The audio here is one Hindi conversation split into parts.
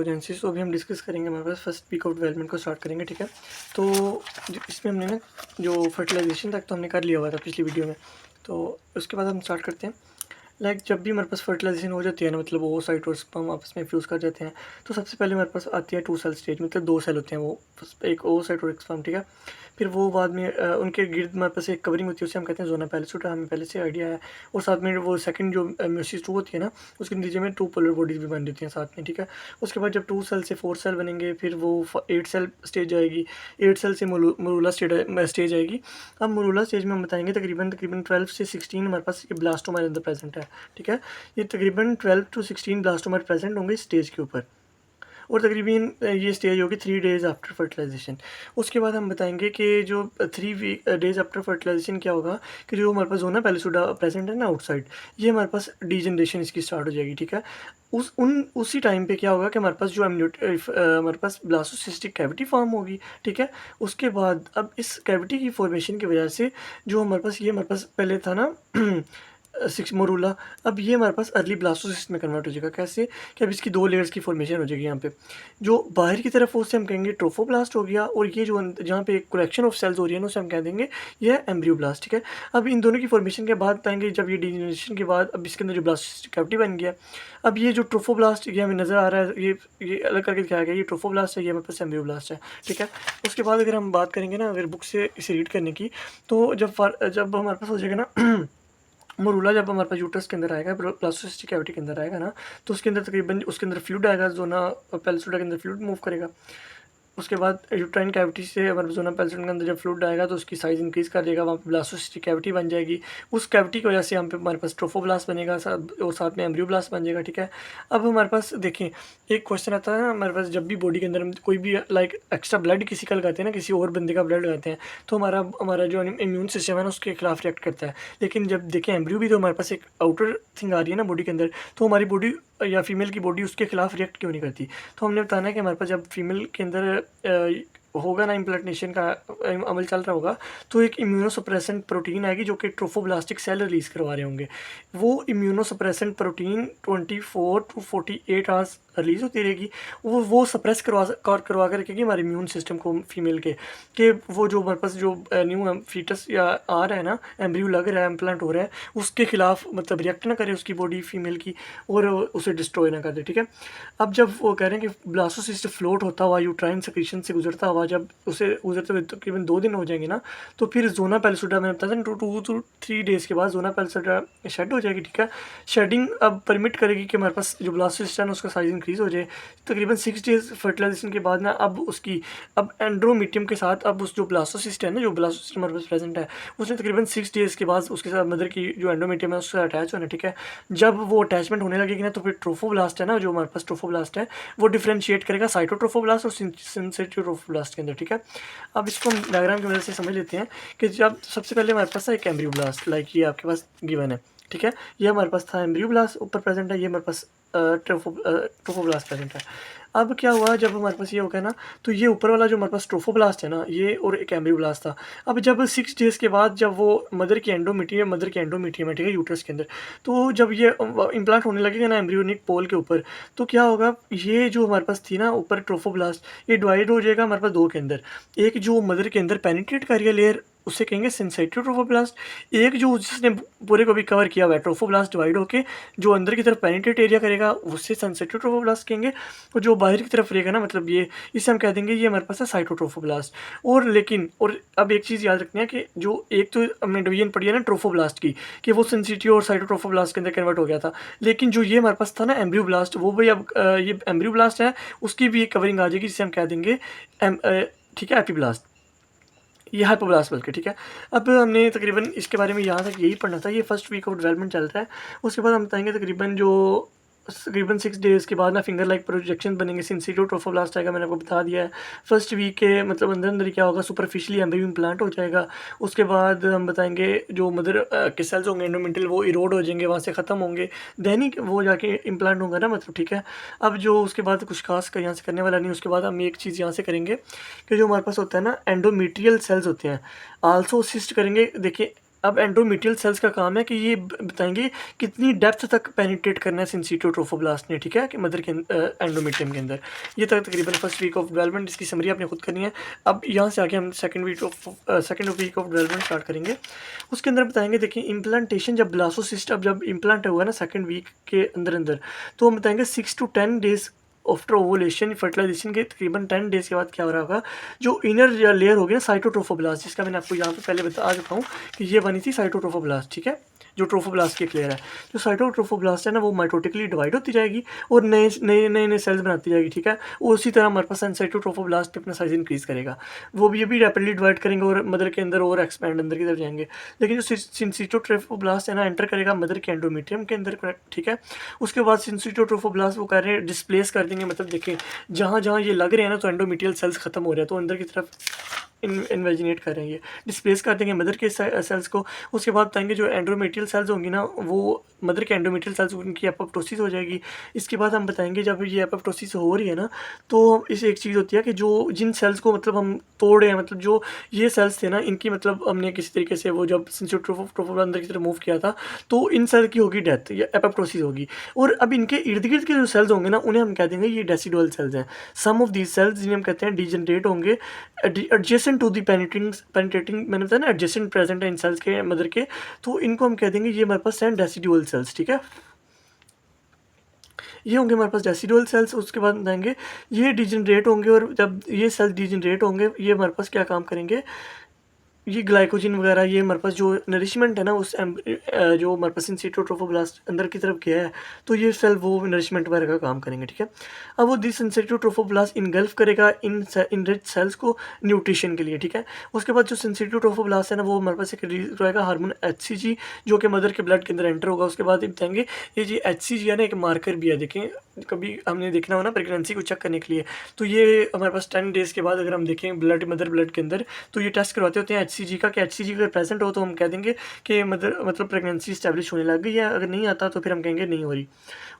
जेनेसिस, तो अभी हम डिस्कस करेंगे, हमारे पास फर्स्ट वीक ऑफ डेवलपमेंट को स्टार्ट करेंगे, ठीक है। तो इसमें हमने ना जो फर्टिलाइजेशन तक तो हमने कर लिया हुआ था पिछली वीडियो में, तो उसके बाद हम स्टार्ट करते हैं। जब भी हमारे पास फर्टिलाइजेशन हो जाती है ना, मतलब ओवोसाइट और स्पर्म आपस में फ्यूज़ कर जाते हैं, तो सबसे पहले हमारे पास आती है 2 सेल स्टेज, मतलब 2 सेल होते हैं वो, एक ओवोसाइट और एक स्पर्म, ठीक है। फिर वो बाद में उनके गिर्द हमारे पास एक कवरिंग होती है, उसे हम कहते हैं ज़ोना पैलिसोडा, हमें पहले से आइडिया है। और साथ में वो सेकंड जो मेयोसिस 2 होती है ना, उसके नीचे में 2 पोलर बॉडीज़ भी बन जाती हैं साथ में, ठीक है। उसके बाद जब 2 सेल से 4 सेल बनेंगे, फिर वो 8 सेल स्टेज आएगी, 8 सेल से मोरूला स्टेज आएगी। अब मोरूला स्टेज में हम बताएंगे तकरीबन 12 से 16 हमारे पास ब्लास्टोमा अंदर प्रेजेंट है, ठीक है। ये तकरीबन 12 टू 16 ब्लास्टोमर प्रेजेंट होंगे स्टेज के ऊपर, और तकरीबन ये स्टेज होगी 3 डेज़ आफ्टर फर्टिलाइजेशन। उसके बाद हम बताएंगे कि जो 3 डेज़ आफ्टर फर्टिलाइजेशन क्या होगा, कि जो हमारे पास ज़ोना पैलिसोडा प्रेजेंट है ना आउटसाइड, ये हमारे पास डीजनरेशन इसकी स्टार्ट हो जाएगी, ठीक है। उसी टाइम पे क्या होगा कि हमारे पास जो हमारे पास ब्लास्टोसिस्टिक कैविटी फॉर्म होगी, ठीक है। उसके बाद अब इस कैविटी की फॉर्मेशन की वजह से जो हमारे पास पहले था ना सिक्स मोरूला, अब ये हमारे पास अर्ली ब्लास्टोसिस्ट में कन्वर्ट हो जाएगा। कैसे कि अब इसकी 2 लेयर्स की फॉर्मेशन हो जाएगी यहाँ पे। जो बाहर की तरफ उसे हम कहेंगे ट्रोफोब्लास्ट हो गया, और ये जो जहाँ पे कलेक्शन ऑफ सेल्स हो रही है ना, उसे हम कह देंगे ये है एम्ब्रियोब्लास्ट, ठीक है। अब इन दोनों की फॉर्मेशन के बाद बताएंगे, जब ये डीजनरेशन के बाद अब इसके अंदर जो ब्लास्टोसिस्टिक कैविटी बन गया, अब ये जो ट्रोफोब्लास्ट ये हमें नज़र आ रहा है, ये अलग करके दिखाया गया, ये ट्रोफोब्लास्ट है, ये हमारे पास एम्ब्रियोब्लास्ट है, ठीक है। उसके बाद अगर हम बात करेंगे ना, अगर बुक से इसे रीड करने की, तो जब हमारे पास हो जाएगा ना मोरूला, जब हमारे पास यूट्रस के अंदर आएगा, ब्लास्टोसिस्टिक कैविटी के अंदर आएगा ना, तो उसके अंदर तकरीबन उसके अंदर फ्लूइड आएगा, ज़ोना पैलिसोडा के अंदर फ्लूइड मूव करेगा। उसके बाद यूट्राइन कैविटी से हमारे ज़ोना पैलिसोडा के अंदर जब फ्लूइड आएगा, तो उसकी साइज़ इंक्रीज़ कर देगा, वहाँ पे ब्लास्टोसिस्टिक कैविटी बन जाएगी। उस कैविटी की वजह से यहाँ पे हमारे पास ट्रोफोब्लास्ट बनेगा, और साथ में एम्ब्रियोब्लास्ट बन जाएगा, ठीक है। अब हमारे पास देखें, एक क्वेश्चन आता है ना हमारे पास, जब भी बॉडी के अंदर हम कोई भी एक्स्ट्रा ब्लड किसी का लगाते हैं ना, किसी और बंदे का ब्लड लगाते हैं, तो हमारा हमारा जो इम्यून सिस्टम है ना, उसके खिलाफ रिएक्ट करता है। लेकिन जब देखें एम्ब्रियो भी, तो हमारे पास एक आउटर थिंग आ रही है ना बॉडी के अंदर, तो हमारी बॉडी या फीमेल की बॉडी उसके खिलाफ रिएक्ट क्यों नहीं करती। तो हमने बताना है कि हमारे पास जब फीमेल के अंदर होगा ना, इम्प्लांटेशन का अमल चल रहा होगा, तो एक इम्यूनोसप्रेसेंट प्रोटीन आएगी जो कि ट्रोफोब्लास्टिक सेल रिलीज करवा रहे होंगे। वो immunosuppressant protein 24 to 48 hours release होती रहेगी। वो सप्रेस करवा कर रखेगी हमारे इम्यून सिस्टम को, फीमेल के वो जो हमारे पास जो न्यू फीटस या आ रहा है ना, एम्ब्रियो लग रहा है, इम्प्लांट हो रहा है, उसके खिलाफ मतलब रिएक्ट ना करे उसकी बॉडी फीमेल की, और उसे डिस्ट्रॉय ना कर दे, ठीक है। अब जब वो कह रहे हैं कि ब्लास्टोसिस्ट फ्लोट होता हुआ यूट्राइन सेक्रीशन से गुजरता हुआ, जब उसे गुजरते हुए तकरीबन 2 दिन हो जाएंगे ना, तो फिर ज़ोना पैलिसोडा, मैंने बताया था 2 to 3 डेज़ के बाद ज़ोना पैलिसोडा शेड हो जाएगी, ठीक है। शेडिंग अब परमिट करेगी कि हमारे पास जो ब्लास्टोसिस्ट है ना, उसका साइज़ इंक्रीज़ हो जाए। तकरीबन 6 डेज़ फर्टिलाइजेशन के बाद ना, अब एंड्रोमीटियम के साथ, अब उस जो ब्लास्टोसिस्ट है ना, जो ब्लास्टोसिस्ट हमारे पास प्रेजेंट है, उसने तकरीबन 6 डेज़ के बाद उसके साथ मदर की जो एंड्रोमीटियम है उससे अटैच होना, ठीक है। जब वो अटैचमेंट होने लगेगी ना, तो फिर ट्रोफोब्लास्ट है ना, जो हमारे पास ट्रोफोब्लास्ट है, वो डिफ्रेंशिएट करेगा साइटोट्रोफोब्लास्ट और सिंसेटियोट्रोफोब्लास्ट के अंदर, ठीक है। अब इसको हम डायग्राम की मदद से समझ लेते हैं कि जब सबसे पहले हमारे पास है एक एम्ब्रियोब्लास्ट, ये आपके पास गिवन है, ठीक है। ये हमारे पास था एम्ब्रियोब्लास्ट ऊपर प्रेजेंट है, ये हमारे पास ट्रोफोब्लास्ट प्रेजेंट है। अब क्या हुआ, जब हमारे पास ये हो गया ना, तो ये ऊपर वाला जो हमारे पास ट्रोफोब्लास्ट है ना, ये और एक एम्ब्रियोब्लास्ट था। अब जब 6 डेज़ के बाद जब वो मदर की एंडोमीट्रियम है, ठीक है, यूट्रस के अंदर, तो जब ये इम्प्लांट होने लगेगा ना एम्ब्रियोनिक पोल के ऊपर, तो क्या होगा, ये जो हमारे पास थी ना ऊपर ट्रोफोब्लास्ट, ये डिवाइड हो जाएगा हमारे पास 2 के अंदर। एक जो मदर के अंदर पेनिट्रेट कर रही है लेयर, उसे कहेंगे सिंसेटिव ट्रोफोब्लास्ट। एक जो जिसने पूरे को भी कवर किया हुआ है, ट्रोफोब्लास्ट डिवाइड होके जो अंदर की तरफ पेनिट्रेट एरिया करेगा, उससे सेंसिटिव ट्रोफोब्लास्ट कहेंगे। और जो बाहर की तरफ रहेगा ना, मतलब ये, इसे हम कह देंगे ये हमारे पास है साइटोट्रोफोब्लास्ट। और अब एक चीज़ याद रखनी है कि जो एक तो हमने डिवीजन पढ़ी है ना ट्रोफोब्लास्ट की, कि वो सेंसिटिव और साइटोट्रोफोब्लास्ट के अंदर कन्वर्ट हो गया था। लेकिन जो ये हमारे पास था ना एम्ब्रियोब्लास्ट, वो भी अब ये एम्ब्रियोब्लास्ट है, उसकी भी एक कवरिंग आ जाएगी जिसे हम कह देंगे ठीक है, एपिब्लास्ट, ये हाइपोब्लास्ट बल्कि, ठीक है। अब हमने तकरीबन इसके बारे में यहाँ तक यही पढ़ना था, ये फर्स्ट वीक ऑफ डेवलपमेंट चल रहा है। उसके बाद हम बताएंगे तकरीबन 6 डेज़ के बाद ना फिंगर लाइक प्रोजेक्शन बनेंगे, सिंसिटिव ट्रोफोब्लास्ट आएगा, मैंने आपको बता दिया है। फर्स्ट वीक के मतलब अंदर क्या होगा, सुपरफिशियली एम्ब्रियो इम्प्लांट हो जाएगा। उसके बाद हम बताएंगे जो मदर के सेल्स होंगे एंडोमेंटल, वो इरोड हो जाएंगे, वहाँ से ख़त्म होंगे, देन ही वो जाके इम्प्लांट होगा ना, मतलब, ठीक है। अब जो उसके बाद कुछ खास यहाँ से करने वाला नहीं। उसके बाद हम एक चीज़ यहाँ से करेंगे कि जो हमारे पास होता है ना एंडोमेट्रियल सेल्स होते हैं, आल्सो असिस्ट करेंगे। देखिए अब एंडोमेट्रियल सेल्स का काम है कि ये बताएंगे कितनी डेप्थ तक पेनिट्रेट करना है सिंसिटिव ट्रोफोब्लास्ट ने, ठीक है, कि मदर के एंडोमेट्रियम के अंदर। ये तक तकरीबन फर्स्ट वीक ऑफ डेवलपमेंट, इसकी समरी आपने खुद करनी है। अब यहाँ से आगे हम second week of development start करेंगे। उसके अंदर बताएंगे, देखिए इम्प्लांटेशन, जब ब्लास्टोसिस्ट अब जब इम्प्लांट हुआ ना सेकंड वीक के अंदर अंदर, तो हम बताएंगे 6 to 10 days after ovulation, fertilization के तकरीबन 10 डेज के बाद क्या हो रहा होगा, जो इनर लेयर होगी ना साइटोट्रोफोब्लास्ट, जिसका मैंने आपको यहाँ पे पहले बता चुका हूँ कि ये बनी थी साइटोट्रोफोब्लास्ट, ठीक है, जो ट्रोफोब्लास्ट की एक लेयर है। जो साइटोट्रोफोब्लास्ट है ना, वो माइटोटिकली डिवाइड होती जाएगी और नए नए नए नए सेल्स बनाती जाएगी, ठीक है। उसी तरह हमारे पास साइटोट्रोफोब्लास्ट अपना साइज इंक्रीज करेगा, वो भी ये भी रैपिडली डिवाइड करेंगे और मदर के अंदर और एक्सपैंड अंदर की तरफ जाएंगे। लेकिन जो सिंसिटोट्रोफोब्लास्ट है ना, एंटर करेगा मदर के एंडोमेट्रियम के अंदर, ठीक है। उसके बाद सिंसिटोट्रोफोब्लास्ट वो कर रहे हैं डिस्प्लेस कर देंगे, मतलब देखें जहाँ जहाँ ये लग रहे हैं ना, तो एंडोमेट्रियल सेल्स खत्म हो रहे हैं, तो अंदर की तरफ इन्वेजिनेट कर रहे हैं, ये डिस्प्लेस कर देंगे मदर के सेल्स को। उसके बाद बताएंगे जो एंडोमेट्रियल सेल्स होंगी ना, वो मदर के एंडोमेट्रियल सेल्स, उनकी एपोप्टोसिस हो जाएगी। इसके बाद हम बताएंगे जब ये एपोप्टोसिस हो रही है ना, तो इस एक चीज़ होती है कि जो जिन सेल्स को मतलब हम तोड़ रहे हैं, मतलब जो ये सेल्स थे ना, इनकी मतलब हमने किसी तरीके से वो जब सिंसिटोट्रोफोब्लास्ट अंदर की तरफ मूव किया था, तो इन सेल की होगी डेथ या एपोप्टोसिस होगी। और अब इनके इर्द गिर्द के जो सेल्स होंगे ना, उन्हें हम कह देंगे ये डेसिडुअल सेल्स हैं। सम ऑफ दीज सेल्स जिन्हें हम कहते हैं डिजनरेट होंगे एडजेसेंट टू दी पेनिट्रेटिंग, मैंने बताया ना एडजेसेंट प्रेजेंट है इन सेल्स के मदर के, तो इनको हम कह देंगे ये हमारे पास हैं डेसिडुअल सेल्स, ठीक है। ये होंगे हमारे पास डेसिडुअल सेल्स। उसके बाद बताएंगे ये डिजनरेट होंगे, और जब ये सेल्स डिजनरेट होंगे, ये हमारे पास क्या काम करेंगे, ये ग्लाइकोजन वगैरह, ये हमारे पास जो नरिशमेंट है ना, उस जो हमारे पास सिंसिटोट्रोफोब्लास्ट अंदर की तरफ गया है, तो ये सेल वो नरिशमेंट वगैरह का काम करेंगे, ठीक है। अब वो दिस सिंसिटोट्रोफोब्लास्ट इनगल्फ करेगा इन रिच सेल्स को न्यूट्रिशन के लिए, ठीक है। उसके बाद जो सिंसिटोट्रोफोब्लास्ट है ना, वो हमारे पास एक रिलीज रहेगा हार्मोन HCG, जो कि मदर के ब्लड के अंदर एंटर होगा। उसके बाद बताएंगे ये जी HCG है ना, एक मार्कर भी है, देखें कभी हमने देखना हो ना प्रेगनेंसी को चेक करने के लिए, तो ये हमारे पास 10 डेज़ के बाद अगर हम देखें ब्लड मदर ब्लड के अंदर, तो ये टेस्ट करवाते होते हैं HCG का, कि HCG अगर प्रेजेंट हो तो हम कह देंगे कि मदर मतलब प्रेगनेंसी स्टैब्लिश होने लग गई है, अगर नहीं आता तो फिर हम कहेंगे नहीं हो रही।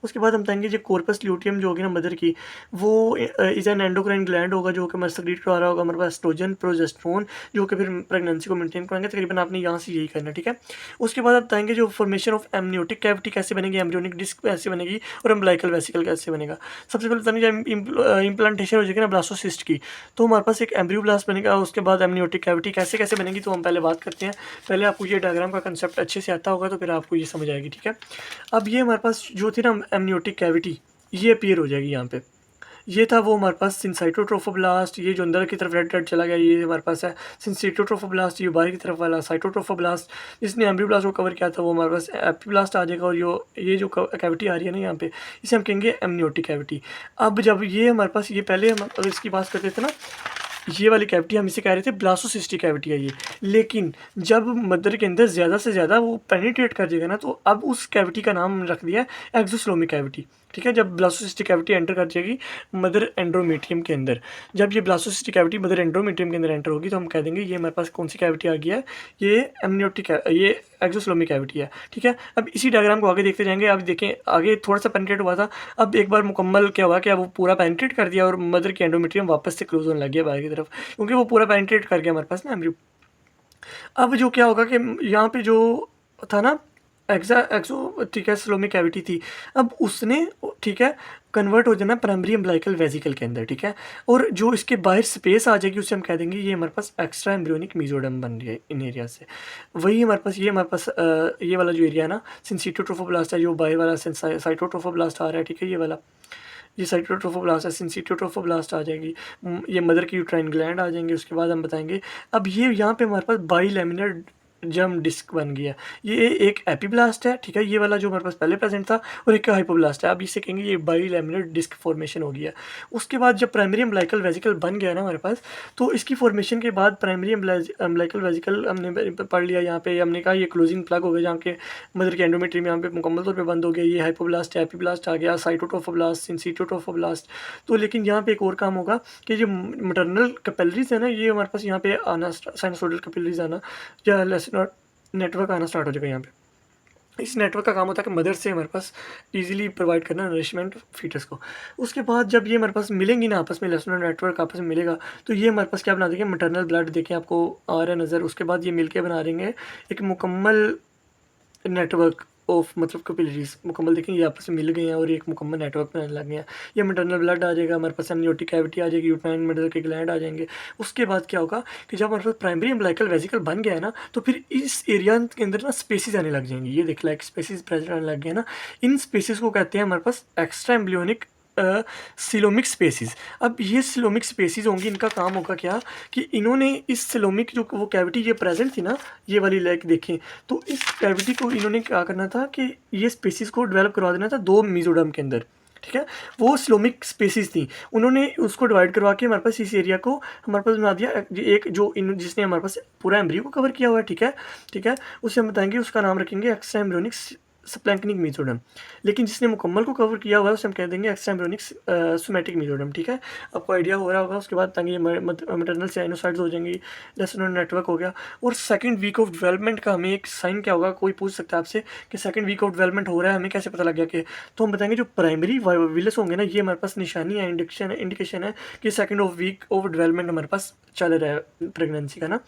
उसके बाद हम बताएंगे जो कॉर्पस ल्यूटियम जो होगी ना मदर की, वो इज़ एन एंडोक्राइन ग्लैंड होगा, जो कि हमारे सेक्रेट करा रहा होगा हमारे पास एस्ट्रोजन प्रोजेस्टेरोन, जो कि फिर प्रेगनेंसी को मेंटेन कराएंगे। तकरीबन आपने यहाँ से यही करना, ठीक है। उसके बाद आप बताएंगे जो फॉर्मेशन ऑफ एमनियोटिक कैविटी कैसे बनेगी, एम्ब्रियोनिक डिस्क कैसे बनेगी, और अम्बिलिकल वेसिकल कैसे बनेगा। सबसे पहले बताएंगे जब इम्प्लांटेशन हो जाएगी ना ब्लास्टोसिस्ट की, तो हमारे पास एक एम्ब्रियोब्लास्ट बनेगा। उसके बाद एमनियोटिक कैविटी कैसे कैसे बनेगी, तो हम पहले बात करते हैं। पहले आपको ये डायग्राम का कंसेप्ट अच्छे से आता होगा, तो फिर आपको ये समझ आएगी, ठीक है। अब ये हमारे पास जो थी ना एमनियोटिक कैविटी, ये अपीयर हो जाएगी यहाँ पे। ये था वो हमारे पास सिंसाइटोट्रोफोब्लास्ट, ये जो अंदर की तरफ रेड रेड चला गया, ये हमारे पास है सिंसिटोट्रोफोब्लास्ट। ये बाहर की तरफ वाला साइटोट्रोफोब्लास्ट, जिसने एम्ब्रियोब्लास्ट को कवर किया था, वो हमारे पास एपिब्लास्ट आ जाएगा। और ये जो कैविटी आ रही है ना यहाँ पे, इसे हम कहेंगे एमनियोटिक कैविटी। अब जब ये हमारे पास, ये पहले हम अगर इसकी बात करते थे ना, ये वाली कैविटी हम इसे कह रहे थे ब्लास्टोसिस्टिक कैविटी है ये, लेकिन जब मदर के अंदर ज़्यादा से ज़्यादा वो पेनिट्रेट कर जाएगा ना, तो अब उस कैविटी का नाम रख दिया है एक्सोस्लोमिक कैविटी, ठीक है। जब ब्लास्टोसिस्टिक कैविटी एंटर कर जाएगी मदर एंड्रोमेट्रियम के अंदर, जब ये ब्लास्टोसिस्टिक कैविटी मदर एंड्रोमेट्रियम के अंदर एंटर होगी, तो हम कह देंगे ये हमारे पास कौन सी कैविटी आ गई है, ये एमनियोटिक, ये एक्सोस्लोमिक कैविटी है, ठीक है। अब इसी डायग्राम को आगे देखते जाएंगे। अब देखें आगे थोड़ा सा पेनिट्रेट हुआ था, अब एक बार मुकम्मल क्या हुआ कि अब वो पूरा पेनिट्रेट कर दिया और मदर की एंडोमेट्रियम वापस से क्लोज होने लग गया बाहर की तरफ, क्योंकि वो पूरा पेनिट्रेट कर गया हमारे पास ना एम्ब्रियो। अब जो क्या होगा कि यहाँ पे जो था ना एक्सो, ठीक है, स्लोमिक कैविटी थी, अब उसने, ठीक है, कन्वर्ट हो जाना प्राइमरी एम्ब्लाइकल वेजिकल के अंदर, ठीक है। और जो इसके बाहर स्पेस आ जाएगी, उसे हम कह देंगे ये हमारे पास एक्स्ट्रा एम्ब्रियोनिक मेसोडर्म बन रही है इन एरिया से। वही हमारे पास ये हमारे पास ये वाला जो एरिया है ना सिंसिटोट्रोफोब्लास्ट है, जो बाहर वाला साइटोट्रोफोब्लास्ट आ रहा है, ठीक है, ये वाला ये साइटोट्रोफोब्लास्ट है, सिंसिटोट्रोफोब्लास्ट आ जाएगी, ये मदर की यूट्राइन ग्लैंड आ जाएंगे। उसके बाद हम बताएंगे अब ये यहाँ पे हमारे पास बाइलैमिनर जर्म डिस्क बन गया। ये एक एपीब्लास्ट है, ठीक है, ये वाला जो हमारे पास पहले प्रेजेंट था, और एक हाइपोब्लास्ट है। अब इसे कहेंगे ये बाइलैमिनर डिस्क फॉर्मेशन हो गया। उसके बाद जब प्राइमरी एम्ब्लाइकल वेजिकल बन गया ना हमारे पास, तो इसकी फॉर्मेशन के बाद प्राइमरी एम्ब्लाइकल वेजिकल हमने पढ़ लिया, यहाँ पे हमने कहा ये क्लोजिंग प्लग हो गया, जहाँ के मदर के एंडोमेट्रियम यहाँ पे मुकम्मल तौर पे बंद हो गया। ये हाइपोब्लास्ट एपीब्लास्ट आ गया, साइटोट्रोफोब्लास्ट, सिंसिटोट्रोफोब्लास्ट। तो लेकिन यहाँ पे एक और काम होगा कि जो मटरनल कैपिलरीज है ना, ये हमारे पास यहाँ पे आना, साइनसोइडल कैपिलरीज आना या लेसिनोड नेटवर्क आना स्टार्ट हो जाएगा यहाँ पे। इस नेटवर्क का काम होता है कि मदर से हमारे पास इजीली प्रोवाइड करना नरिशमेंट फीटस को। उसके बाद जब ये हमारे पास मिलेंगी ना आपस में, लेसोनल नेटवर्क आपस में मिलेगा, तो ये हमारे पास क्या बना देंगे, मैटरनल ब्लड देखें आपको आ रहा है नज़र। उसके बाद ये मिलके बना देंगे एक मुकम्मल नेटवर्क ऑफ मतलब कैपिलरीज मुकम्मल, देखें ये आपस में मिल गए हैं और एक मुकम्मल नेटवर्क बनाने लग गए हैं। ये मैटरनल ब्लड आ जाएगा हमारे पास, एमनियोटिक कैविटी आ जाएगी, यूट्राइन मदर के ग्लैंड आ जाएंगे। उसके बाद क्या होगा कि जब हमारे पास प्राइमरी अम्बिलिकल वेसिकल बन गया है ना, तो फिर इस एरिया के अंदर ना स्पेसिस आने लग जाएंगी। ये देख लाइक स्पेसिस प्रेजेंट आने लग गए ना, इन स्पेसिस को कहते हैं हमारे पास एक्स्ट्रा एम्ब्रियोनिक सिलोमिक स्पेसिस। अब ये सिलोमिक स्पेसिस होंगी, इनका काम होगा क्या कि इन्होंने इस सिलोमिक जो वो कैविटी ये प्रेजेंट थी ना, ये वाली लाइक देखें, तो इस कैविटी को इन्होंने क्या करना था कि ये स्पेसिस को डेवलप करवा देना था दो मीजोडर्म के अंदर, ठीक है। वो सिलोमिक स्पेसिस थी, उन्होंने उसको डिवाइड करवा के हमारे पास इस एरिया को हमारे पास बना दिया एक जो इन जिसने हमारे पास पूरा एम्ब्रियो को कवर किया हुआ है, ठीक है, ठीक है। उसे हम बताएंगे, उसका नाम रखेंगे एक्स्ट्रा एम्ब्रियोनिक स्प्लैंक्निक मीजोडर्म। लेकिन जिसने मुकम्मल को कवर किया हुआ है उसे हम कह देंगे एक्स्ट्रा एम्ब्रियोनिक सोमैटिक मीजोडर्म, ठीक है। आपको आइडिया हो रहा होगा। उसके बाद ताकि ये मैटरनल साइनोसाइड्स हो जाएंगी, लेसोनल नेटवर्क हो गया। और सेकंड वीक ऑफ डेवलपमेंट का हमें एक साइन क्या होगा, कोई पूछ सकता है आपसे कि सेकंड वीक ऑफ डेवलपमेंट हो रहा है, हमें कैसे पता लग गया कि, तो हम बताएंगे जो प्राइमरी विलस होंगे ना, ये हमारे पास निशानी है, इंडिकेशन है कि second of week of development हमारे पास चल रहा है प्रेगनेंसी का ना।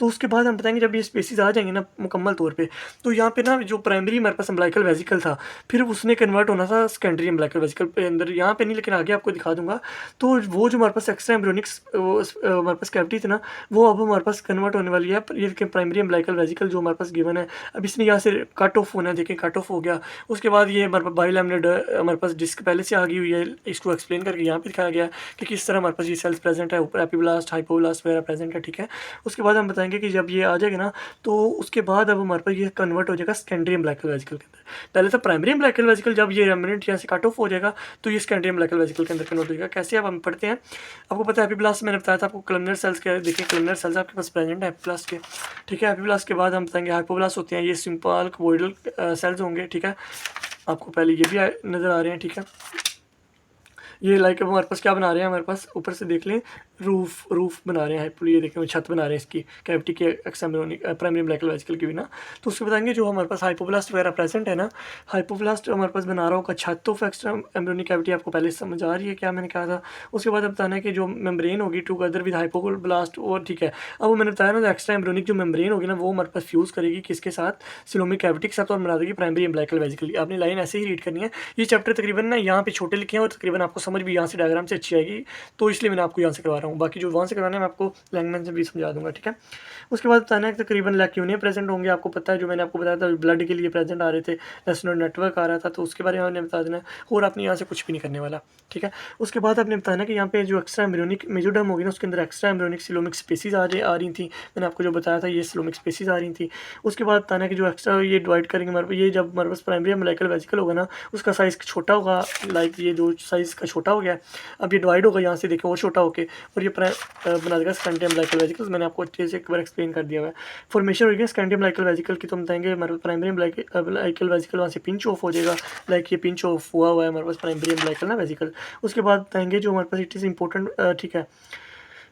तो उसके बाद हम बताएंगे जब ये स्पेसिस आ जाएंगे ना मुकम्मल तौर पे, तो यहाँ पे ना जो प्राइमरी हमारे पास अम्बिलिकल वेसिकल था, फिर उसने कन्वर्ट होना था सेकेंडरी अम्बिलिकल वेसिकल पे अंदर, यहाँ पे नहीं लेकिन आगे आपको दिखा दूंगा। तो वो जो हमारे पास एक्स्ट्रा एम्ब्रियोनिक्स हमारे पास कैविटी थी ना, वो अब हमारे पास कन्वर्ट होने वाली है ये प्राइमरी अम्बिलिकल वेसिकल जो हमारे पास गिवन है। अब इसने यहाँ से कट ऑफ होना है, देखें कट ऑफ हो गया। उसके बाद ये हमारे पास बायोलैमिनेट हमारे पास डिस्क पहले से आ गई हुई है, इसको एक्सप्लेन करके यहाँ पे दिखाया गया कि किस तरह हमारे पास ये सेल्स प्रेजेंट है, ऊपर एपिब्लास्ट हाइपोब्लास्ट वगैरह प्रेजेंट है, ठीक है। उसके बाद हम बताएंगे कि जब ये आ जाएगा ना, तो उसके बाद अब हमारे पास ये कन्वर्ट हो जाएगा सेकेंडरी अम्बिलिकल वेसिकल के अंदर। पहले था प्राइमरी अम्बिलिकल वेसिकल, जब ये रेमिनेंट यहाँ से कट ऑफ हो जाएगा तो ये सेकेंडरी अम्बिलिकल वेसिकल के अंदर कन्वर्ट हो जाएगा। कैसे अब हम पढ़ते हैं, आपको पता है एपिब्लास्ट मैंने बताया था आपको, कलमनर सेल्स के देखिए कलमनर सेल्स आपके पास प्रेजेंट है एपिब्लास्ट के, ठीक है। एपिब्लास्ट के बाद हम बताएंगे हाइपोब्लास्ट होते हैं, ये सिंपल क्वोइडल सेल्स होंगे, ठीक है। आपको पहले ये भी नज़र आ रहे हैं, ठीक है। ये लाइक अब हमारे पास क्या बना रहे हैं, हमारे पास ऊपर से देख लें रूफ बना रहे हैं, ये देखें छत बना रहे हैं इसकी कैविटी के प्राइमरी अम्बिलिकल वेसिकल की भी ना। तो उसके बताएंगे जो हमारे पास हाइपोब्लास्ट वगैरह प्रेजेंट है ना, हाइपोब्लास्ट हमारे पास बना रहा होगा छत ऑफ एक्स्ट्रा एम्ब्रियोनिक कैविटी, आपको पहले समझ आ रही है क्या मैंने कहा था। उसके बाद अब बताना है कि जो मेम्ब्रेन होगी टुगेदर विद हाइपोब्लास्ट, और ठीक है। अब वो मैंने बताया ना, एक्स्ट्रा एम्ब्रियोनिक जो मेम्ब्रेन होगी ना, वो हमारे पास फ्यूज़ करेगी किसके साथ, सिलोमिक कैविटी के साथ, और बना देगी प्राइमरी अम्बिलिकल वेसिकल। आपने लाइन ऐसे ही रीड करनी है। ये चैप्टर तकरीबन ना यहाँ पे छोटे लिखे हैं और तकरीबन आपको समझ भी यहाँ से डायग्राम से अच्छी आएगी, तो इसलिए मैंने आपको यहाँ से करवा रहा हूँ। बाकी जो वहाँ से करवाना है मैं आपको लैंग्वेज से भी समझा दूंगा, ठीक है। उसके बाद बताना है कि तकरीबन लैक्यूने प्रेजेंट होंगे, आपको पता है जो मैंने आपको बताया था ब्लड के लिए प्रेजेंट आ रहे थे, लेसोनल नेटवर्क आ रहा था, तो उसके बारे में हमने बता देना है। और आपने यहाँ से कुछ भी नहीं करने वाला, ठीक है। उसके बाद आपने बताना कि यहाँ पे जो एक्स्ट्रा एम्ब्रियोनिक मेजोडर्म होगी ना, उसके अंदर एक्स्ट्रा एम्ब्रियोनिक सिलोमिक स्पेसिस आ रही थी, मैंने आपको जो बताया था ये सिलोमिक स्पेसिस आ रही थी। उसके बाद बताना है कि जो एक्स्ट्रा ये डिवाइड करेंगे हमारे, ये जब हमारे पास प्राइमरी अम्बिलिकल वेसिकल होगा ना, उसका साइज़ छोटा होगा, लाइक ये जो साइज़ का छोटा हो गया, अब ये डिवाइड होगा यहाँ से देखें और छोटा होके, और ये बना देगा सेकेंडरी अम्बिलिकल वेसिकल। मैंने आपको अच्छे से एक बार एक्सप्लेन कर दिया हुआ है। फॉर्मेशन होगी सेकेंडरी अम्बिलिकल वेसिकल की, तो हम बताएंगे हमारे प्राइमरी अम्बिलिकल वेसिकल वहाँ से पिंच ऑफ हो जाएगा, लाइक ये पिंच ऑफ हुआ है हमारे पास प्राइमरी अम्बिलिकल ना वेसिकल। उसके बाद बताएंगे जो हमारे पास इट इज़ इंपॉर्टेंट, ठीक है।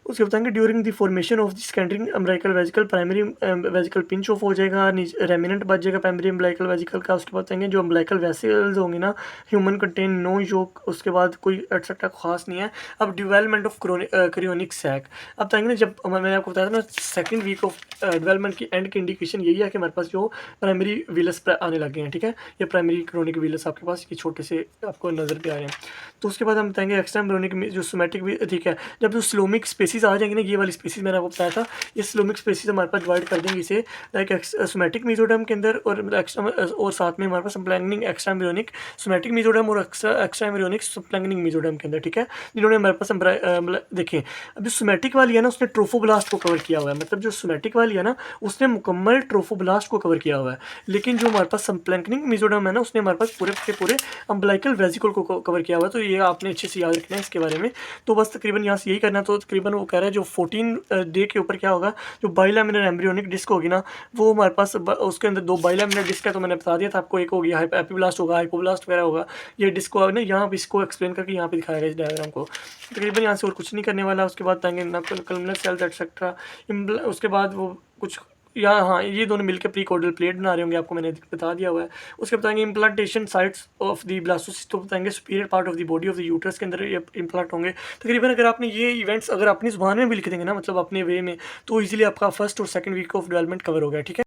उसके बताएंगे during the formation of the secondary umbilical vesicle primary vesicle pinch of हो जाएगा, रेमिनेंट बच जाएगा प्राइमरी अम्बिलिकल वेसिकल का। उसके बाद बताएंगे जो अम्बिलिकल वेसिकल्स होंगी ना, ह्यूमन कंटेन नो योक, उसके बाद कोई एक्सेट्रा खास नहीं है। अब डेवलपमेंट ऑफ क्रियोनिक सैक, अब बताएंगे ना, जब मैंने आपको बताया था ना सेकंड वीक ऑफ डेवलपमेंट की एंड की इंडिकेशन यही है कि हमारे पास जो प्राइमरी विलस आने लगे हैं, ठीक है। ये प्राइमरी क्रोनिक विलस आपके पास ये छोटे से आपको नज़र पे आ रहे हैं। तो उसके बाद हम बताएंगे एक्स्ट्रा एम्ब्रियोनिक जो सोमैटिक, ठीक है। जब जो स्लोमिक स्पेसिस आ जाएंगे ना, ये वाली स्पेसिस मैंने आपको बताया था, ये स्लोमिक स्पेसिस हमारे पास डिवाइड कर देंगे इसे लाइक सोमैटिक मीजोडर्म के अंदर, और साथ में हमारे पास स्प्लैंक्निक एक्स्ट्रा एम्ब्रियोनिक सोमैटिक मीजोडर्म और एक्स्ट्रा एम्ब्रियोनिक स्प्लैंक्निक मीजोडर्म के अंदर, ठीक है। जिन्होंने हमारे पास देखें, अब जो सोमैटिक वाली है ना, उसने ट्रोफोब्लास्ट को कवर किया हुआ है, मतलब जो सोमैटिक वाली है ना, उसने मुकम्मल ट्रोफोब्लास्ट को कवर किया हुआ है। लेकिन जो हमारे पास स्प्लैंक्निक मीजोडर्म है ना, उसने हमारे पास पूरे के पूरे अम्बिलिकल वेसिकल को कवर किया हुआ है। तो ये आपने अच्छे से याद रखना है इसके बारे में। तो बस तकरीबन यहाँ से यही करना। तो तकरीबन वो कह रहा है जो 14 डे के ऊपर क्या होगा, जो बायोलैमिनर एम्ब्रियोनिक डिस्क होगी ना, वो हमारे पास उसके अंदर 2 बायोलैमिनर डिस्क है, तो मैंने बता दिया था आपको, एक होगी एपिब्लास्ट होगा, हाइपोब्लास्ट वगैरह होगा। ये डिस्क को ना यहाँ पे इसको एक्सप्लेन करके यहाँ पे दिखाया गया इस डायग्राम को। तकरीबन यहाँ से और कुछ नहीं करने वाला। उसके बाद बताएंगे कलमनर सेल्स एटसेट्रा। उसके बाद वो कुछ या हाँ, ये दोनों मिलकर प्रीकॉर्डियल प्लेट बना रहे होंगे, आपको मैंने बता दिया हुआ है। उसके बताएँगे implantation sites of the blastocyst, तो बताएँगे superior part of the body of the uterus के अंदर ये इम्प्लांट होंगे। तकरीबन अगर आपने ये इवेंट्स अगर अपनी ज़ुबान में भी लिख देंगे ना, मतलब अपने वे में, तो ईज़िली आपका फर्स्ट और second week of development cover हो गया, ठीक है?